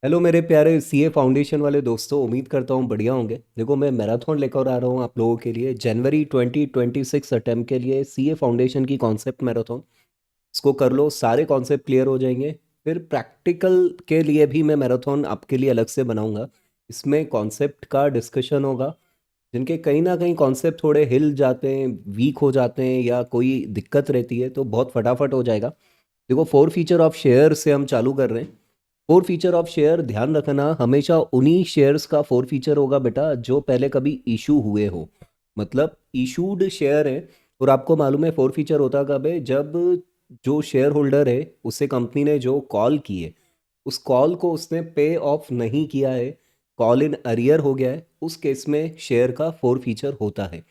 Hello मेरे प्यारे CA foundation वाले दोस्तों, उम्मीद करता हूँ बढ़िया होंगे। देखो, मैं मैराथन लेकर आ रहा हूँ आप लोगों के लिए जनवरी 2026 अटेम्प्ट के लिए सीए फाउंडेशन की कॉन्सेप्ट मैराथन। इसको कर लो, सारे कॉन्सेप्ट क्लियर हो जाएंगे। फिर प्रैक्टिकल के लिए भी मैं मैराथन आपके लिए अलग से बनाऊंगा। इसमें कॉन्सेप्ट का डिस्कशन होगा। जिनके कहीं ना कहीं कॉन्सेप्ट थोड़े हिल जाते हैं, वीक हो जाते हैं या कोई दिक्कत रहती है, तो बहुत फटाफट हो जाएगा। देखो, फोर फीचर ऑफ शेयर से हम चालू कर रहे हैं। फोर फीचर ऑफ शेयर, ध्यान रखना, हमेशा उन्हीं शेयर्स का फोर फीचर होगा बेटा जो पहले कभी इशू हुए हो। मतलब इशूड शेयर है। और आपको मालूम है फोर फीचर होता कब है? जब जो शेयर होल्डर है उसे कंपनी ने जो कॉल की है, उस कॉल को उसने पे ऑफ नहीं किया है, कॉल इन अरियर हो गया है, उस केस में शेयर का फोर फीचर होता है।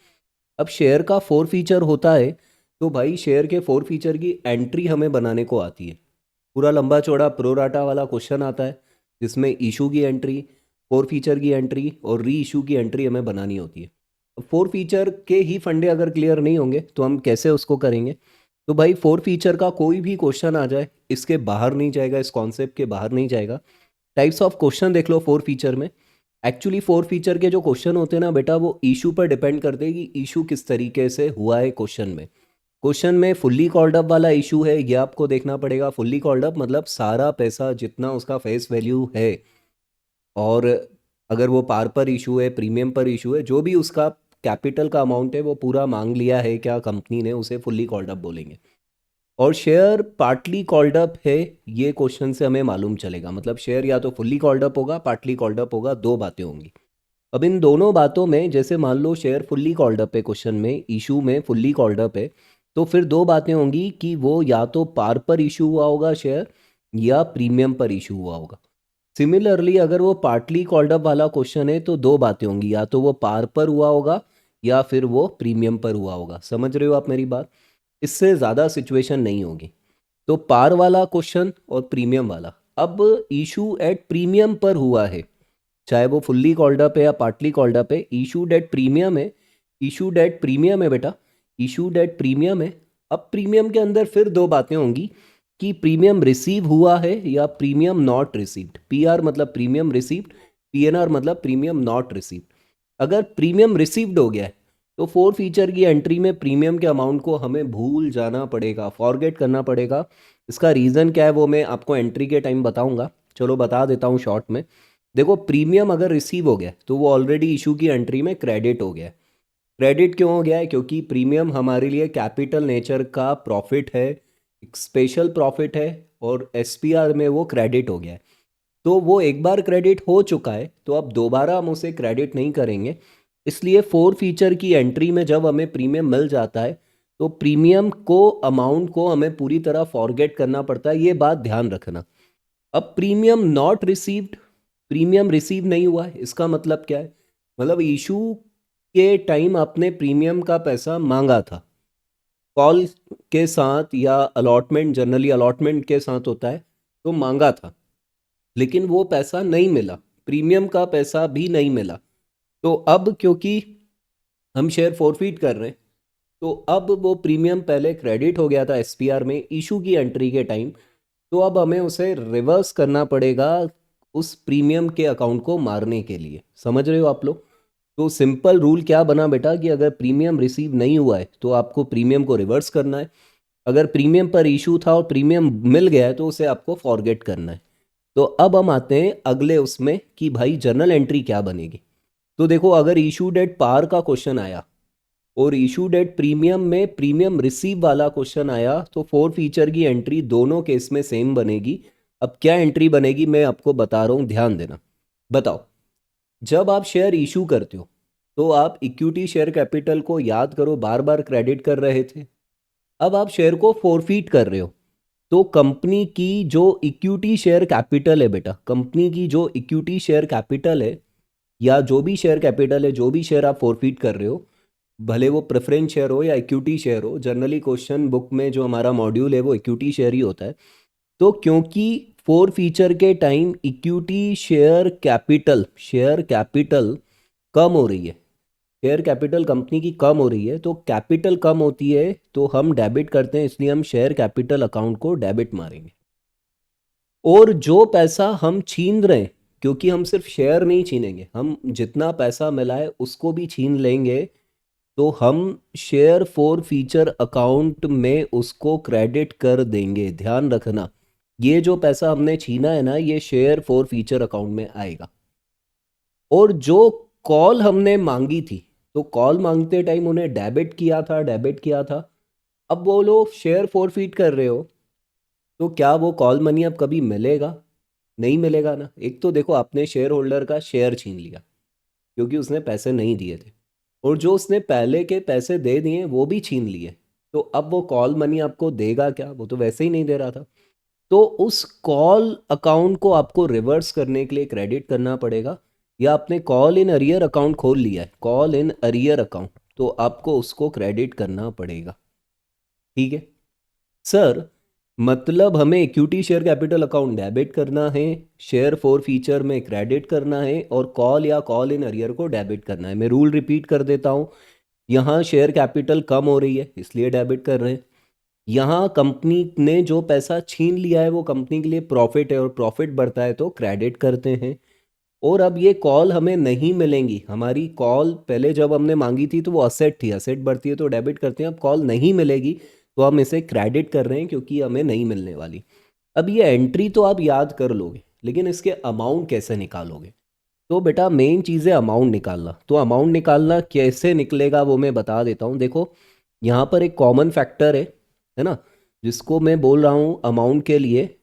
अब शेयर का फोर फीचर होता है तो भाई शेयर के फोर फीचर की एंट्री हमें बनाने को आती है। पूरा लंबा चौड़ा प्रोराटा वाला क्वेश्चन आता है जिसमें इशू की एंट्री, फोर फीचर की एंट्री और री इशू की एंट्री हमें बनानी होती है। अब फोर फीचर के ही फंडे अगर क्लियर नहीं होंगे तो हम कैसे उसको करेंगे? तो भाई फोर फीचर का कोई भी क्वेश्चन आ जाए, इसके बाहर नहीं जाएगा, इस कॉन्सेप्ट के बाहर नहीं जाएगा। टाइप्स ऑफ क्वेश्चन देख लो फोर फीचर में। एक्चुअली फोर फीचर के जो क्वेश्चन होते हैं ना बेटा, वो इशू पर डिपेंड करते हैं कि इशू किस तरीके से हुआ है क्वेश्चन में। क्वेश्चन में फुल्ली कॉल्ड अप वाला इशू है, ये आपको देखना पड़ेगा। फुल्ली कॉल्ड अप मतलब सारा पैसा जितना उसका फेस वैल्यू है, और अगर वो पार पर इशू है, प्रीमियम पर इशू है, जो भी उसका कैपिटल का अमाउंट है वो पूरा मांग लिया है क्या कंपनी ने, उसे फुल्ली कॉल्ड अप बोलेंगे। और शेयर पार्टली कॉल्ड अप है, ये क्वेश्चन से हमें मालूम चलेगा। मतलब शेयर या तो फुल्ली कॉल्ड अप होगा, पार्टली कॉल्ड अप होगा, दो बातें होंगी। अब इन दोनों बातों में, जैसे मान लो शेयर फुल्ली कॉल्ड अप है, क्वेश्चन में इशू में फुल्ली कॉल्ड अप है, तो फिर दो बातें होंगी कि वो या तो पार पर इशू हुआ होगा शेयर, या प्रीमियम पर इशू हुआ होगा। सिमिलरली अगर वो पार्टली कॉल्ड अप वाला क्वेश्चन है तो दो बातें होंगी, या तो वो पार पर हुआ होगा या फिर वो प्रीमियम पर हुआ होगा। समझ रहे हो आप मेरी बात? इससे ज़्यादा सिचुएशन नहीं होगी। तो पार वाला क्वेश्चन और प्रीमियम वाला। अब इशू एट प्रीमियम पर हुआ है, चाहे वो फुल्ली कॉल्ड अप है या पार्टली कॉल्ड अप है, इशू डेट प्रीमियम है। इशू डेट प्रीमियम है बेटा, इशू डेट प्रीमियम है। अब प्रीमियम के अंदर फिर दो बातें होंगी कि प्रीमियम रिसीव हुआ है या प्रीमियम नॉट रिसीव्ड। पीआर मतलब प्रीमियम रिसीव्ड, पीएनआर मतलब प्रीमियम नॉट रिसीव्ड। अगर प्रीमियम रिसीव्ड हो गया है तो फोर फीचर की एंट्री में प्रीमियम के अमाउंट को हमें भूल जाना पड़ेगा, फॉरगेट करना पड़ेगा। इसका रीज़न क्या है वो मैं आपको एंट्री के टाइम बताऊंगा। चलो बता देता हूँ शॉर्ट में। देखो, प्रीमियम अगर रिसीव हो गया तो वो ऑलरेडी इशू की एंट्री में क्रेडिट हो गया है। क्रेडिट क्यों हो गया है? क्योंकि प्रीमियम हमारे लिए कैपिटल नेचर का प्रॉफिट है, एक स्पेशल प्रॉफिट है, और एसपीआर में वो क्रेडिट हो गया है। तो वो एक बार क्रेडिट हो चुका है तो अब दोबारा हम उसे क्रेडिट नहीं करेंगे। इसलिए फोर फीचर की एंट्री में जब हमें प्रीमियम मिल जाता है तो प्रीमियम को, अमाउंट को हमें पूरी तरह फॉरगेट करना पड़ता है, ये बात ध्यान रखना। अब premium not received, premium receive नहीं हुआ है, इसका मतलब क्या है? मतलब इशू के टाइम आपने प्रीमियम का पैसा मांगा था, कॉल के साथ या अलॉटमेंट, जनरली अलॉटमेंट के साथ होता है, तो मांगा था, लेकिन वो पैसा नहीं मिला, प्रीमियम का पैसा भी नहीं मिला। तो अब क्योंकि हम शेयर फॉरफीट कर रहे हैं, तो अब वो प्रीमियम पहले क्रेडिट हो गया था एसपीआर में इशू की एंट्री के टाइम, तो अब हमें उसे रिवर्स करना पड़ेगा उस प्रीमियम के अकाउंट को मारने के लिए। समझ रहे हो आप लोग? तो सिंपल रूल क्या बना बेटा कि अगर प्रीमियम रिसीव नहीं हुआ है तो आपको प्रीमियम को रिवर्स करना है। अगर प्रीमियम पर इशू था और प्रीमियम मिल गया है तो उसे आपको फॉरगेट करना है। तो अब हम आते हैं अगले उसमें कि भाई जर्नल एंट्री क्या बनेगी। तो देखो, अगर इशू डेट पार का क्वेश्चन आया और इशू डेट प्रीमियम में प्रीमियम रिसीव वाला क्वेश्चन आया तो फोर फीचर की एंट्री दोनों केस में सेम बनेगी। अब क्या एंट्री बनेगी मैं आपको बता रहा हूँ, ध्यान देना। बताओ, जब आप शेयर इशू करते हो तो आप इक्विटी शेयर कैपिटल को याद करो, बार बार क्रेडिट कर रहे थे। अब आप शेयर को फोरफीट कर रहे हो तो कंपनी की जो इक्विटी शेयर कैपिटल है बेटा, कंपनी की जो इक्विटी शेयर कैपिटल है या जो भी शेयर कैपिटल है, जो भी शेयर आप फोरफीट कर रहे हो, भले वो प्रेफरेंस शेयर हो या इक्विटी शेयर हो, जनरली क्वेश्चन बुक में जो हमारा मॉड्यूल है वो इक्विटी शेयर ही होता है। तो क्योंकि फोर फीचर के टाइम इक्विटी शेयर कैपिटल कम हो रही है, शेयर कैपिटल कंपनी की कम हो रही है, तो कैपिटल कम होती है तो हम डेबिट करते हैं, इसलिए हम शेयर कैपिटल अकाउंट को डेबिट मारेंगे। और जो पैसा हम छीन रहे हैं, क्योंकि हम सिर्फ शेयर नहीं छीनेंगे, हम जितना पैसा मिला है उसको भी छीन लेंगे, तो हम शेयर फॉर फ्यूचर अकाउंट में उसको क्रेडिट कर देंगे। ध्यान रखना, ये जो पैसा हमने छीना है ना, ये शेयर फॉर फ्यूचर अकाउंट में आएगा। और जो कॉल हमने मांगी थी, तो कॉल मांगते टाइम उन्हें डेबिट किया था। अब वो लोग शेयर फॉरफीट कर रहे हो, तो क्या वो कॉल मनी अब कभी मिलेगा? नहीं मिलेगा ना। एक तो देखो, आपने शेयर होल्डर का शेयर छीन लिया क्योंकि उसने पैसे नहीं दिए थे, और जो उसने पहले के पैसे दे दिए वो भी छीन लिए। तो अब वो कॉल मनी आपको देगा क्या? वो तो वैसे ही नहीं दे रहा था। तो उस कॉल अकाउंट को आपको रिवर्स करने के लिए क्रेडिट करना पड़ेगा, या आपने कॉल इन अरियर अकाउंट खोल लिया है, कॉल इन अरियर अकाउंट, तो आपको उसको क्रेडिट करना पड़ेगा। ठीक है सर, मतलब हमें equity share capital account debit करना है, शेयर फॉर फ्यूचर में क्रेडिट करना है, और कॉल या कॉल इन अरियर को डेबिट करना है। मैं रूल रिपीट कर देता हूँ। यहाँ शेयर कैपिटल कम हो रही है इसलिए डेबिट कर रहे हैं। यहाँ कंपनी ने जो पैसा छीन लिया है वो कंपनी के लिए प्रॉफिट है, और प्रॉफिट बढ़ता है तो क्रेडिट करते हैं। और अब ये कॉल हमें नहीं मिलेंगी। हमारी कॉल पहले जब हमने मांगी थी तो वो असेट थी, असेट बढ़ती है तो डेबिट करते हैं। अब कॉल नहीं मिलेगी तो हम इसे क्रेडिट कर रहे हैं क्योंकि हमें नहीं मिलने वाली। अब ये एंट्री तो आप याद कर लोगे, लेकिन इसके अमाउंट कैसे निकालोगे? तो बेटा मेन चीज़ है अमाउंट निकालना। तो अमाउंट निकालना कैसे निकलेगा वो मैं बता देता हूँ। देखो, यहाँ पर एक कॉमन फैक्टर है ना, जिसको मैं बोल रहा हूँ अमाउंट के लिए।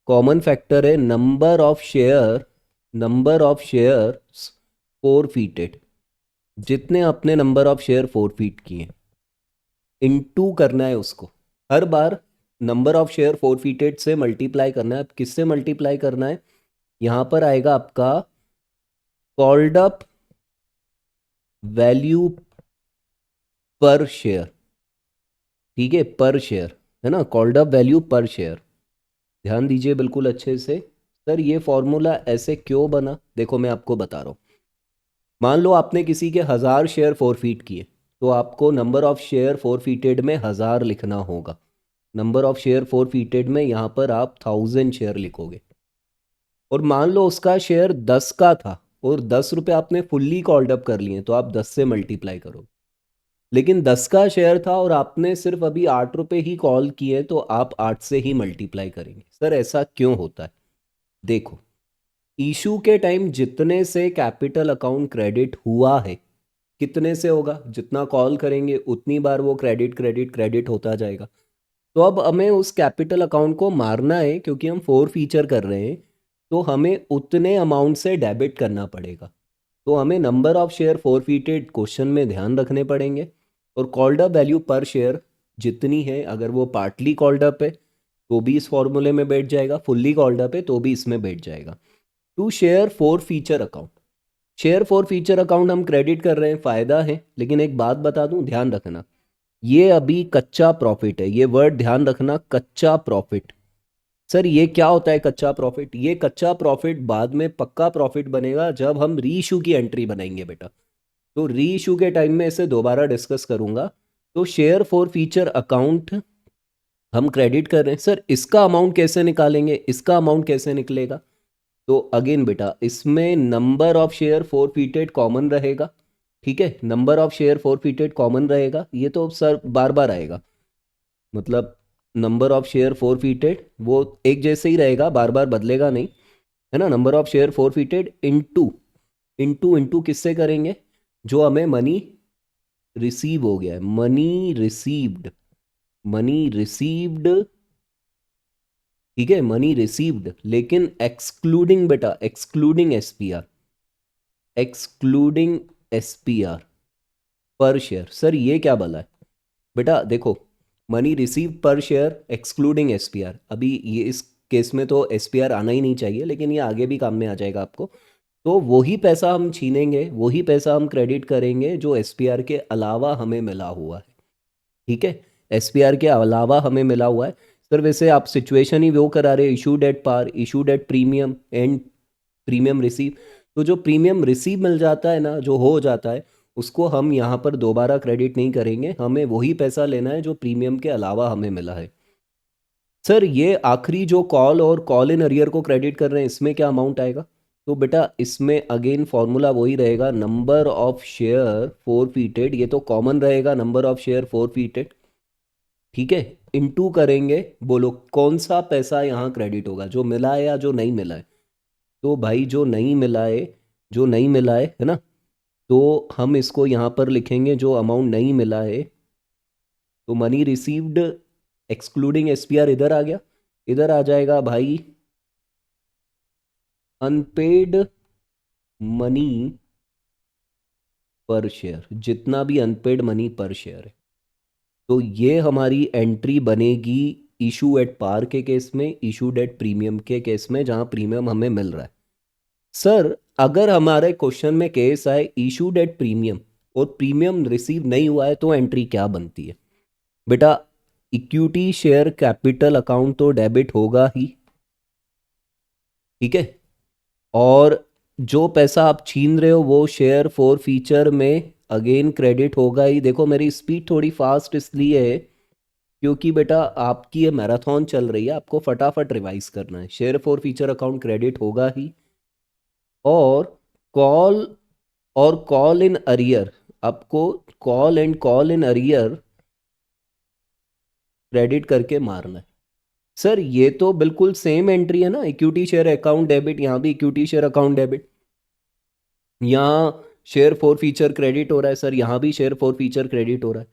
कॉमन फैक्टर है नंबर ऑफ शेयर फोरफीटेड, जितने अपने नंबर ऑफ शेयर फोरफीट किए, इनटू करना है उसको। हर बार नंबर ऑफ शेयर फोरफीटेड से मल्टीप्लाई करना है। अब किससे मल्टीप्लाई करना है? यहाँ पर आएगा आपका कॉल्ड अप वैल्यू पर शेयर। ठीक है, पर शेयर है ना, कॉल्ड अप वैल्यू पर शेयर। ध्यान दीजिए बिल्कुल अच्छे से। सर ये फॉर्मूला ऐसे क्यों बना? देखो मैं आपको बता रहा हूँ। मान लो आपने किसी के 1000 शेयर फोरफीट किए, तो आपको नंबर ऑफ शेयर फोरफीटेड में 1000 लिखना होगा। नंबर ऑफ शेयर फोरफीटेड में यहाँ पर आप 1000 शेयर लिखोगे। और मान लो उसका शेयर 10 का था, और 10 रुपये आपने फुल्ली कॉल्ड अप कर लिए, तो आप 10 से मल्टीप्लाई करोगे। लेकिन 10 का शेयर था और आपने सिर्फ अभी 8 रुपये ही कॉल किए, तो आप 8 से ही मल्टीप्लाई करेंगे। सर ऐसा क्यों होता है? देखो, इशू के टाइम जितने से कैपिटल अकाउंट क्रेडिट हुआ है, कितने से होगा? जितना कॉल करेंगे उतनी बार वो क्रेडिट क्रेडिट क्रेडिट होता जाएगा। तो अब हमें उस कैपिटल अकाउंट को मारना है, क्योंकि हम फोर फीचर कर रहे हैं, तो हमें उतने अमाउंट से डेबिट करना पड़ेगा। तो हमें नंबर ऑफ शेयर फोरफीटेड क्वेश्चन में ध्यान रखने पड़ेंगे, और कॉल्ड अप वैल्यू पर शेयर जितनी है, अगर वो पार्टली कॉल्ड अप है तो भी इस फॉर्मूले में बैठ जाएगा, फुल्ली कॉल्ड अप है तो भी इसमें बैठ जाएगा। To share forfeiture account, share forfeiture account हम क्रेडिट कर रहे हैं, फ़ायदा है। लेकिन एक बात बता दूं, ध्यान रखना, ये अभी कच्चा प्रॉफिट है। ये वर्ड ध्यान रखना, कच्चा प्रॉफिट। सर ये क्या होता है कच्चा प्रॉफिट? ये कच्चा प्रॉफिट बाद में पक्का प्रॉफिट बनेगा जब हम री इशू की एंट्री बनाएंगे बेटा। तो री इशू के टाइम में इसे दोबारा डिस्कस करूंगा। तो शेयर फॉर फीचर अकाउंट हम क्रेडिट कर रहे हैं। सर इसका अमाउंट कैसे निकालेंगे, इसका अमाउंट कैसे निकलेगा? तो अगेन बेटा, इसमें नंबर ऑफ शेयर फोरफीटेड कॉमन रहेगा। ठीक है, नंबर ऑफ शेयर फोरफीटेड कॉमन रहेगा। ये तो सर बार बार आएगा, मतलब नंबर ऑफ शेयर फोरफीटेड वो एक जैसे ही रहेगा, बार बार बदलेगा नहीं, है ना। Number of share forfeited into into into किससे करेंगे? जो हमें मनी रिसीव हो गया है, मनी रिसीव्ड। ठीक है, मनी रिसीव्ड, लेकिन एक्सक्लूडिंग बेटा, एक्सक्लूडिंग एसपीआर पर शेयर। सर ये क्या भला है? बेटा देखो, मनी रिसीव पर शेयर एक्सक्लूडिंग एसपीआर। अभी ये इस केस में तो एसपीआर आना ही नहीं चाहिए, लेकिन ये आगे भी काम में आ जाएगा आपको। तो वही पैसा हम छीनेंगे, वही पैसा हम क्रेडिट करेंगे जो एसपीआर के अलावा हमें मिला हुआ है। ठीक है, एसपीआर के अलावा हमें मिला हुआ है। सर वैसे आप सिचुएशन ही वो करा रहे, issued at par, issued at premium and premium receive. तो जो प्रीमियम रिसीव मिल जाता है ना, जो हो जाता है, उसको हम यहाँ पर दोबारा क्रेडिट नहीं करेंगे। हमें वही पैसा लेना है जो प्रीमियम के अलावा हमें मिला है। सर ये आखिरी जो कॉल और कॉल इन अरियर को क्रेडिट कर रहे हैं, इसमें क्या अमाउंट आएगा? तो बेटा इसमें अगेन फॉर्मूला वही रहेगा, नंबर ऑफ शेयर फोरफीटेड, ये तो कॉमन रहेगा, नंबर ऑफ शेयर फोरफीटेड, ठीक है, इनटू करेंगे। बोलो कौन सा पैसा यहाँ क्रेडिट होगा, जो मिला है या जो नहीं मिला है? तो भाई जो नहीं मिला है, जो नहीं मिला है ना, तो हम इसको यहाँ पर लिखेंगे, जो अमाउंट नहीं मिला है, तो मनी रिसीव्ड एक्सक्लूडिंग एसपीआर इधर आ गया, इधर आ जाएगा भाई अनपेड मनी पर शेयर, जितना भी अनपेड मनी पर शेयर है। तो ये हमारी एंट्री बनेगी इशू एट पार के केस में, इशूड एट प्रीमियम के केस में, जहां प्रीमियम हमें मिल रहा है। सर अगर हमारे क्वेश्चन में केस आए इशूड एट प्रीमियम और प्रीमियम रिसीव नहीं हुआ है, तो एंट्री क्या बनती है? बेटा इक्विटी शेयर कैपिटल अकाउंट तो डेबिट होगा ही, ठीक है, और जो पैसा आप छीन रहे हो वो शेयर फॉर फीचर में अगेन क्रेडिट होगा ही। देखो मेरी स्पीड थोड़ी फास्ट इसलिए है क्योंकि बेटा आपकी ये मैराथन चल रही है, आपको फटाफट रिवाइज करना है। Share forfeiture account credit होगा ही, और कॉल और कॉल इन अरियर, आपको call and call in arrear credit करके मारना है। सर ये तो बिल्कुल सेम एंट्री है ना, इक्विटी शेयर अकाउंट डेबिट, यहाँ भी इक्विटी शेयर अकाउंट डेबिट, यहाँ शेयर फॉर फीचर क्रेडिट हो रहा है सर, यहाँ भी शेयर फॉर फीचर क्रेडिट हो रहा है,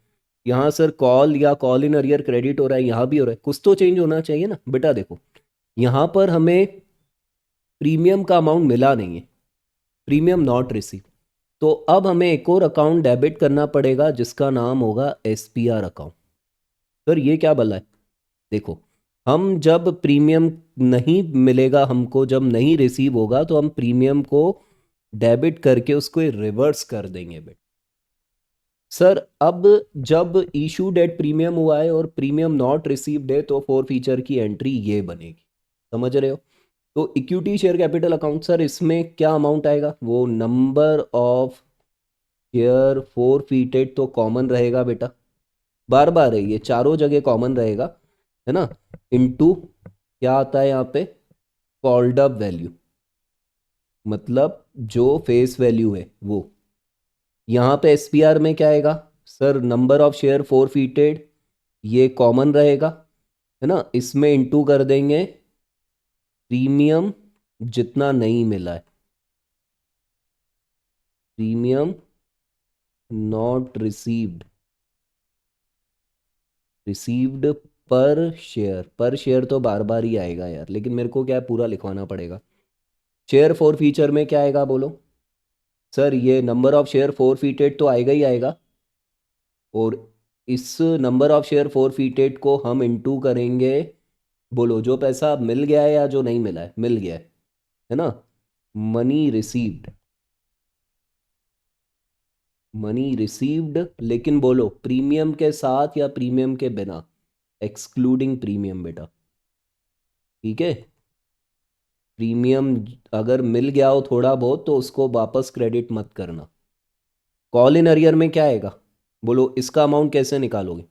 यहाँ सर कॉल या कॉल इन अरियर क्रेडिट हो रहा है, यहाँ भी हो रहा है, कुछ तो चेंज होना चाहिए ना। बेटा देखो यहाँ पर हमें प्रीमियम का अमाउंट मिला नहीं है, प्रीमियम नॉट रिसीव, तो अब हमें एक और अकाउंट डेबिट करना पड़ेगा जिसका नाम होगा एसपीआर अकाउंट। सर ये क्या भला है? देखो हम जब प्रीमियम नहीं मिलेगा हमको, जब नहीं रिसीव होगा, तो हम प्रीमियम को डेबिट करके उसको रिवर्स कर देंगे बेटा। सर अब जब इशू डेट प्रीमियम हुआ है और प्रीमियम नॉट रिसीव्ड है, तो फोर फीचर की एंट्री ये बनेगी, समझ रहे हो? तो equity share capital account sir, इसमें क्या अमाउंट आएगा? वो number of share forfeited तो कॉमन रहेगा बेटा, बार बार है ये, चारों जगह कॉमन रहेगा, है ना, इनटू क्या आता है यहाँ पे, कॉल्ड अप वैल्यू, मतलब जो फेस वैल्यू है वो। यहाँ पे एसपीआर में क्या आएगा sir? Number of share forfeited, ये कॉमन रहेगा, है ना, इसमें इंटू कर देंगे प्रीमियम जितना नहीं मिला है, प्रीमियम नॉट रिसीव्ड, रिसीव्ड पर शेयर तो बार बार ही आएगा यार, लेकिन मेरे को क्या है, पूरा लिखवाना पड़ेगा। शेयर फोर फीचर में क्या आएगा बोलो? सर ये number of share forfeited तो आएगा ही आएगा, और इस नंबर ऑफ शेयर फोर फीटेड को हम इंटू करेंगे, बोलो जो पैसा मिल गया है या जो नहीं मिला है, मिल गया है ना, मनी रिसीव्ड, मनी रिसीव्ड, लेकिन बोलो प्रीमियम के साथ या प्रीमियम के बिना, एक्सक्लूडिंग प्रीमियम बेटा, ठीक है। प्रीमियम अगर मिल गया हो थोड़ा बहुत तो उसको वापस क्रेडिट मत करना। कॉल इन अरियर में क्या आएगा बोलो, इसका अमाउंट कैसे निकालोगे?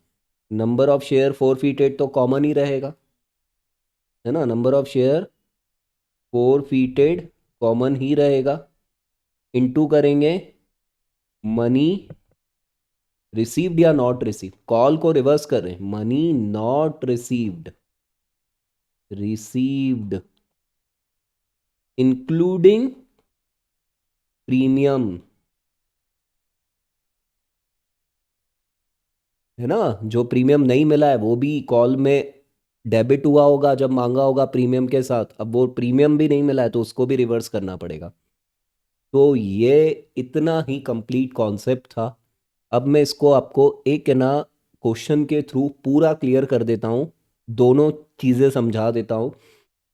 Number of share forfeited तो कॉमन ही रहेगा, है ना, number of share forfeited common ही रहेगा, इनटू करेंगे मनी रिसीव्ड या नॉट रिसीव्ड, कॉल को रिवर्स कर रहे हैं, money not received, received including premium, है ना, जो प्रीमियम नहीं मिला है वो भी कॉल में डेबिट हुआ होगा जब मांगा होगा प्रीमियम के साथ, अब वो प्रीमियम भी नहीं मिला है तो उसको भी रिवर्स करना पड़ेगा। तो ये इतना ही कंप्लीट कॉन्सेप्ट था। अब मैं इसको आपको एक है ना क्वेश्चन के थ्रू पूरा क्लियर कर देता हूँ, दोनों चीज़ें समझा देता हूँ,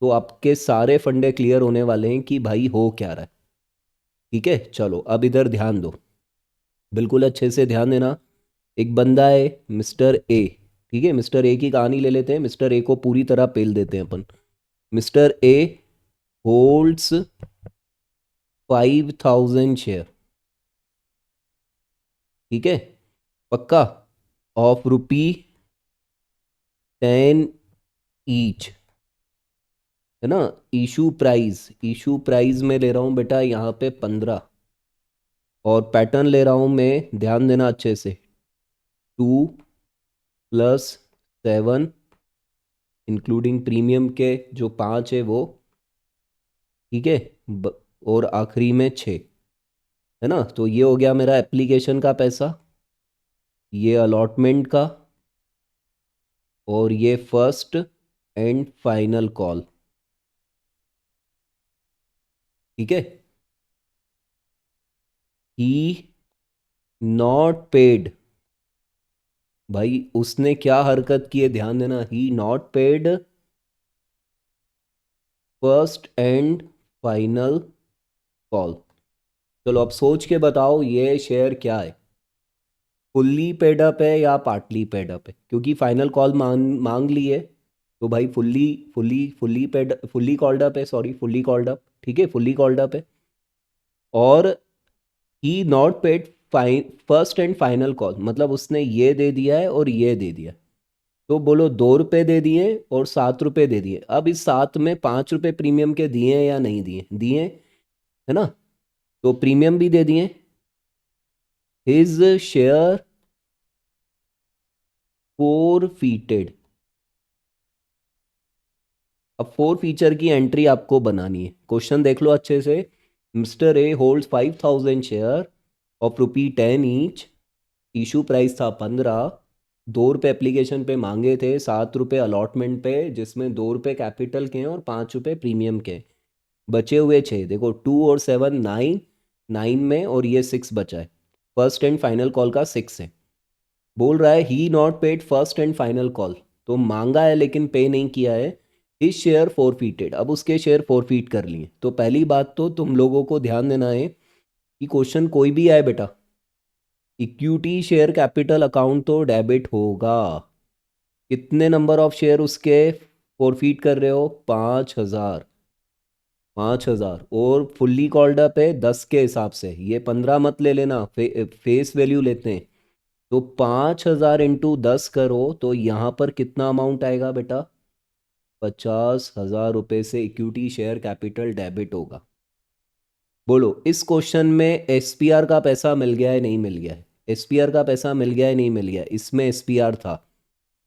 तो आपके सारे फंडे क्लियर होने वाले हैं कि भाई हो क्या रहा है। ठीक है, चलो अब इधर ध्यान दो, बिल्कुल अच्छे से ध्यान देना। एक बंदा है मिस्टर ए, ठीक है, मिस्टर ए की कहानी ले लेते हैं, मिस्टर ए को पूरी तरह पेल देते हैं अपन। मिस्टर ए होल्ड्स 5000 शेयर, ठीक है, पक्का, ऑफ रुपी 10 ईच, है ना। इशू प्राइस में ले रहा हूँ बेटा यहाँ पे 15, और पैटर्न ले रहा हूँ मैं, ध्यान देना अच्छे से, 2 + 7, इंक्लूडिंग प्रीमियम के जो 5 है वो, ठीक है। और आखिरी में 6, है ना। तो ये हो गया मेरा एप्लीकेशन का पैसा, ये अलॉटमेंट का, और ये फर्स्ट एंड फाइनल कॉल, ठीक है। ही नॉट पेड, भाई उसने क्या हरकत की है ध्यान देना, he not paid first and final call. चलो अब सोच के बताओ ये शेयर क्या है, फुल्ली पेड अप है या पार्टली पेड अप है, क्योंकि फाइनल कॉल मांग मांग ली है। तो भाई fully fully paid, fully called up है, सॉरी फुल्ली कॉल्ड अप, ठीक है, फुल्ली कॉल्ड अप है। और he not paid first and final call, मतलब उसने ये दे दिया है और ये दे दिया। तो बोलो 2 रुपये दे दिए और 7 रुपये दे दिए। अब इस 7 में 5 रुपये प्रीमियम के दिए या नहीं दिए, दिए, है ना। तो प्रीमियम भी दे दिए, हिज शेयर फोरफीटेड। अब फोर फीचर की एंट्री आपको बनानी है, क्वेश्चन देख लो अच्छे से। Mister A holds 5,000 share of ₹10 each, issue price था 15, 2 रुपये एप्लीकेशन पे मांगे थे, 7 रुपये अलॉटमेंट पे, जिसमें 2 रुपये कैपिटल के हैं और 5 रुपये प्रीमियम के हैं। बचे हुए 6, देखो 2 और 7 9, 9 में, और ये 6 बचा है, फर्स्ट एंड फाइनल कॉल का 6 है। बोल रहा है he not paid first and final call, तो मांगा है लेकिन पे नहीं किया है। इस शेयर फोरफीटेड, अब उसके शेयर फोरफीट कर लिए। तो पहली बात तो तुम लोगों को ध्यान देना है कि क्वेश्चन कोई भी आए बेटा, इक्विटी शेयर कैपिटल अकाउंट तो डेबिट होगा। कितने नंबर ऑफ शेयर उसके फोरफीट कर रहे हो, 5,000, 5,000, और फुल्ली कॉल्ड अप है 10 के हिसाब से, ये 15 मत ले लेना, फेस वैल्यू लेते हैं। तो 5,000 इंटू 10 करो तो यहाँ पर कितना अमाउंट आएगा बेटा, 50,000 रुपये से इक्विटी शेयर कैपिटल डेबिट होगा। बोलो इस क्वेश्चन में एसपीआर का पैसा मिल गया है नहीं मिल गया है, एसपीआर का पैसा मिल गया है नहीं मिल गया है? इसमें एसपीआर था,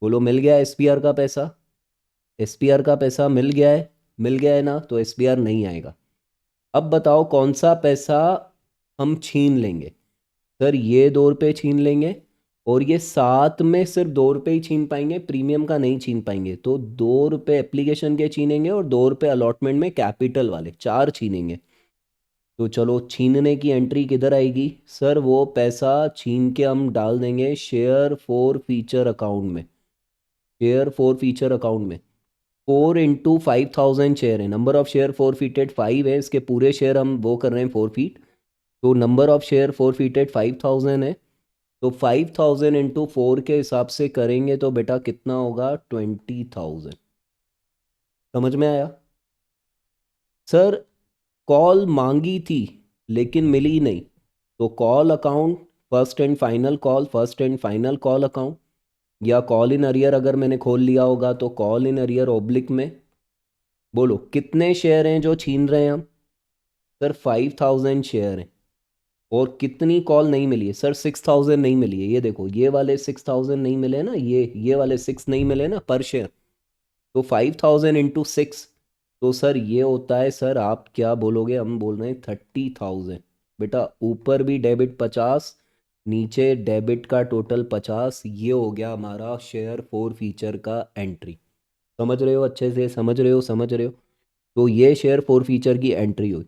बोलो मिल गया एसपीआर का पैसा, एसपीआर का पैसा मिल गया है, मिल गया है ना, तो एसपीआर नहीं आएगा। अब बताओ कौन सा पैसा हम छीन लेंगे। सर ये 2 रुपये छीन लेंगे, और ये 7 में सिर्फ 2 रुपये ही छीन पाएंगे, प्रीमियम का नहीं छीन पाएंगे। तो 2 रुपये एप्लीकेशन के छीनेंगे और 2 रुपये अलॉटमेंट में कैपिटल वाले, 4 छीनेंगे। तो चलो छीनने की एंट्री किधर आएगी, सर वो पैसा छीन के हम डाल देंगे शेयर फोर फीचर अकाउंट में, शेयर फोर फीचर अकाउंट में। 4 इंटू 5,000 शेयर है, नंबर ऑफ शेयर फोर फीटेड 5 है, इसके पूरे शेयर हम वो कर रहे हैं 4 फीट। तो नंबर ऑफ शेयर फोर फीटेड 5,000 है। तो 5,000 इंटू 4 के हिसाब से करेंगे तो बेटा कितना होगा, 20,000। समझ में आया। सर कॉल मांगी थी लेकिन मिली नहीं, तो call account, first and final call, first and final call account, या कॉल इन अरियर अगर मैंने खोल लिया होगा तो कॉल इन अरियर ओब्लिक में। बोलो कितने शेयर हैं जो छीन रहे हैं हम, सर 5,000 शेयर हैं। और कितनी कॉल नहीं मिली है, सर 6,000 नहीं मिली है, ये देखो ये वाले 6,000 नहीं मिले ना, ये वाले 6 नहीं मिले ना पर शेयर। तो 5,000 इंटू 6, तो सर ये होता है, सर आप क्या बोलोगे, हम बोल रहे हैं 30,000। बेटा ऊपर भी डेबिट 50, नीचे डेबिट का टोटल 50, ये हो गया हमारा शेयर फोर फीचर का एंट्री। समझ रहे हो अच्छे से, समझ रहे हो, समझ रहे हो। तो ये शेयर फोर फीचर की एंट्री हुई।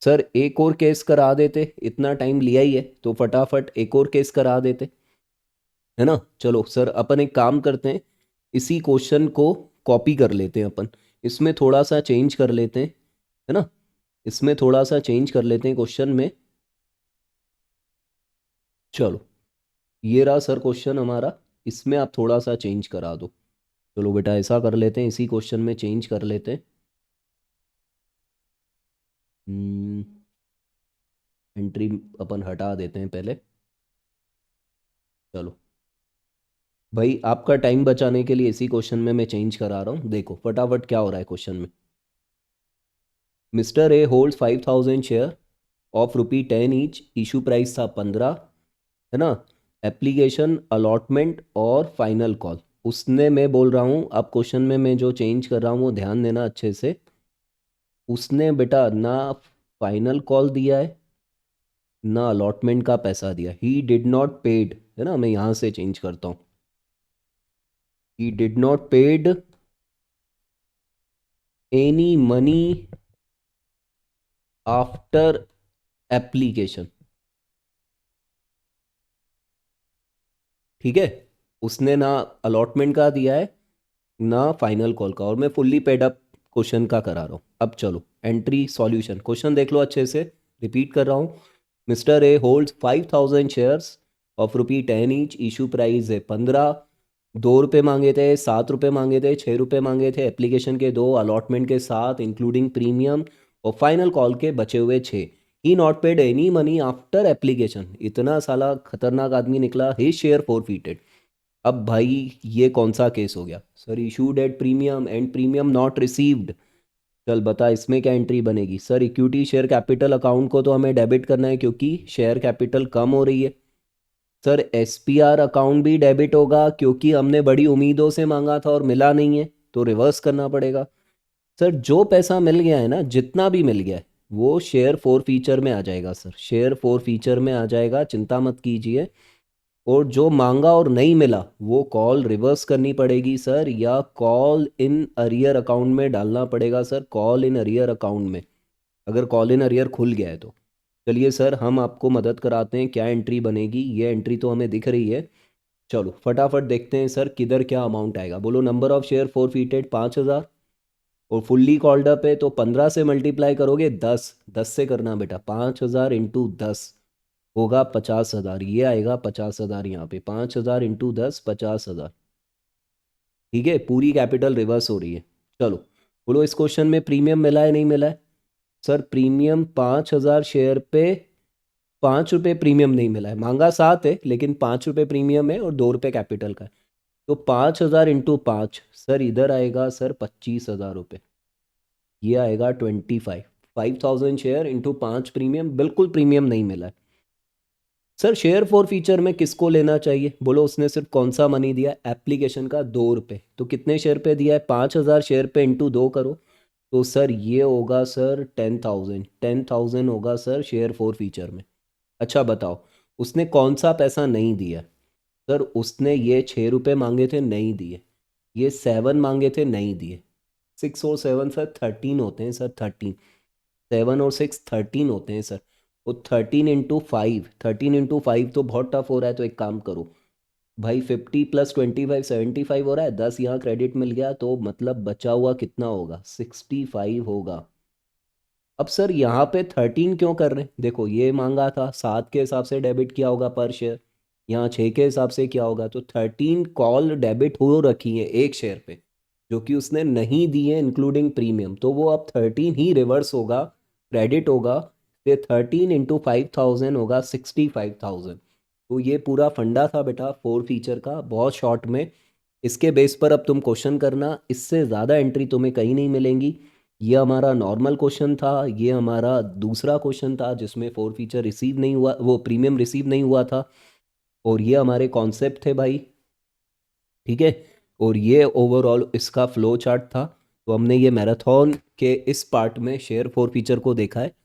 सर एक और केस करा देते, इतना टाइम लिया ही है तो फटाफट एक और केस करा देते, है ना। चलो सर अपन एक काम करते हैं, इसी क्वेश्चन को कॉपी कर लेते हैं अपन, इसमें थोड़ा सा चेंज कर लेते हैं, है ना। इसमें थोड़ा सा चेंज कर लेते हैं क्वेश्चन में। चलो ये रहा सर क्वेश्चन हमारा, इसमें आप थोड़ा सा चेंज करा दो। चलो बेटा ऐसा कर लेते हैं, इसी क्वेश्चन में चेंज कर लेते हैं। एंट्री अपन हटा देते हैं पहले। चलो भाई आपका टाइम बचाने के लिए इसी क्वेश्चन में मैं चेंज करा रहा हूँ, देखो फटाफट क्या हो रहा है क्वेश्चन में। Mister A holds 5,000 share of ₹10 each, issue price था 15, है ना। एप्लीकेशन, अलॉटमेंट और फाइनल कॉल। उसने, मैं बोल रहा हूँ अब क्वेश्चन में मैं जो चेंज कर रहा हूँ वो ध्यान देना अच्छे से। उसने बेटा ना फाइनल कॉल दिया है ना अलॉटमेंट का पैसा दिया, ही डिड नॉट पेड, है ना। मैं यहाँ से चेंज करता हूँ, he did not paid any money after application, ठीक है। उसने ना अलॉटमेंट का दिया है ना फाइनल कॉल का, और मैं फुल्ली पेड अप क्वेश्चन का करा रहा हूँ। अब चलो एंट्री सॉल्यूशन, क्वेश्चन देख लो अच्छे से, रिपीट कर रहा हूँ। Mister A holds 5,000 shares of ₹10 each, issue price है 15, ₹2 मांगे थे, ₹7 मांगे थे, ₹6 मांगे थे, एप्लीकेशन के 2, अलॉटमेंट के 7 इंक्लूडिंग प्रीमियम, और फाइनल कॉल के बचे हुए 6। He not paid any money after application, इतना साला खतरनाक आदमी निकला, ही शेयर फोरफीटेड। अब भाई ये कौन सा केस हो गया sir, issued at premium and premium not received. चल बता इसमें क्या एंट्री बनेगी। Sir equity share capital account को तो हमें डेबिट करना है क्योंकि शेयर कैपिटल कम हो रही है। सर एसपीआर अकाउंट भी डेबिट होगा क्योंकि हमने बड़ी उम्मीदों से मांगा था और मिला नहीं है, तो रिवर्स करना पड़ेगा। सर जो पैसा मिल गया है ना, जितना भी मिल गया है, वो शेयर फोर फीचर में आ जाएगा सर, शेयर फोर फीचर में आ जाएगा, चिंता मत कीजिए। और जो मांगा और नहीं मिला वो कॉल रिवर्स करनी पड़ेगी सर, या कॉल इन अरियर अकाउंट में डालना पड़ेगा sir, call in arrear account में, अगर कॉल इन अरियर खुल गया है तो। चलिए सर हम आपको मदद कराते हैं, क्या एंट्री बनेगी, ये एंट्री तो हमें दिख रही है। चलो फटाफट देखते हैं सर किधर क्या अमाउंट आएगा। बोलो नंबर ऑफ शेयर फोर फीटेड 5,000, और फुल्ली कॉल्ड अप है तो 15 से मल्टीप्लाई करोगे 10, 10 से करना बेटा, 5,000 इंटू 10 होगा 50,000, ये आएगा 50,000, यहाँ पे 5,000 इंटू 10 50,000, ठीक है। पूरी कैपिटल रिवर्स हो रही है। चलो बोलो इस क्वेश्चन में प्रीमियम मिला है नहीं मिला है। सर प्रीमियम 5,000 शेयर पे ₹5 प्रीमियम नहीं मिला है, मांगा 7 है लेकिन ₹5 प्रीमियम है और ₹2 कैपिटल का है। तो 5,000 इंटू 5 सर इधर आएगा सर ₹25,000, ये आएगा 25। 5,000 शेयर इंटू 5 प्रीमियम, बिल्कुल प्रीमियम नहीं मिला है। सर शेयर फोर फीचर में किसको लेना चाहिए, बोलो उसने सिर्फ कौन सा मनी दिया, एप्लीकेशन का ₹2, तो कितने शेयर पे दिया है, 5,000 शेयर पे इंटू 2 करो, तो सर ये होगा सर 10,000, 10,000 होगा सर शेयर फोर फीचर में। अच्छा बताओ उसने कौन सा पैसा नहीं दिया। सर उसने ये ₹6 मांगे थे नहीं दिए, ये 7 मांगे थे नहीं दिए, 6 और 7 सर 13 होते हैं सर, 13, 7 और 6 13 होते हैं सर। वो 13 इंटू 5, 13 इंटू 5 तो बहुत टफ हो रहा है, तो एक काम करो भाई, 50 प्लस 25 75 हो रहा है, 10 यहाँ क्रेडिट मिल गया, तो मतलब बचा हुआ कितना होगा, 65 होगा। अब सर यहाँ पे 13 क्यों कर रहे हैं, देखो ये मांगा था 7 के हिसाब से डेबिट किया होगा पर शेयर, यहाँ 6 के हिसाब से किया होगा, तो 13 कॉल डेबिट हो रखी है एक शेयर पे, जो कि उसने नहीं दी है इंक्लूडिंग प्रीमियम, तो वो अब 13 ही रिवर्स होगा, क्रेडिट होगा। तो 13 इंटू 5,000 होगा 65,000। तो ये पूरा फंडा था बेटा फोर फीचर का, बहुत शॉर्ट में। इसके बेस पर अब तुम क्वेश्चन करना, इससे ज़्यादा एंट्री तुम्हें कहीं नहीं मिलेंगी। ये हमारा नॉर्मल क्वेश्चन था, ये हमारा दूसरा क्वेश्चन था जिसमें फोर फीचर रिसीव नहीं हुआ, वो प्रीमियम रिसीव नहीं हुआ था, और ये हमारे कॉन्सेप्ट थे भाई, ठीक है। और ये ओवरऑल इसका फ्लो चार्ट था। तो हमने ये मैराथन के इस पार्ट में शेयर फोर फीचर को देखा है।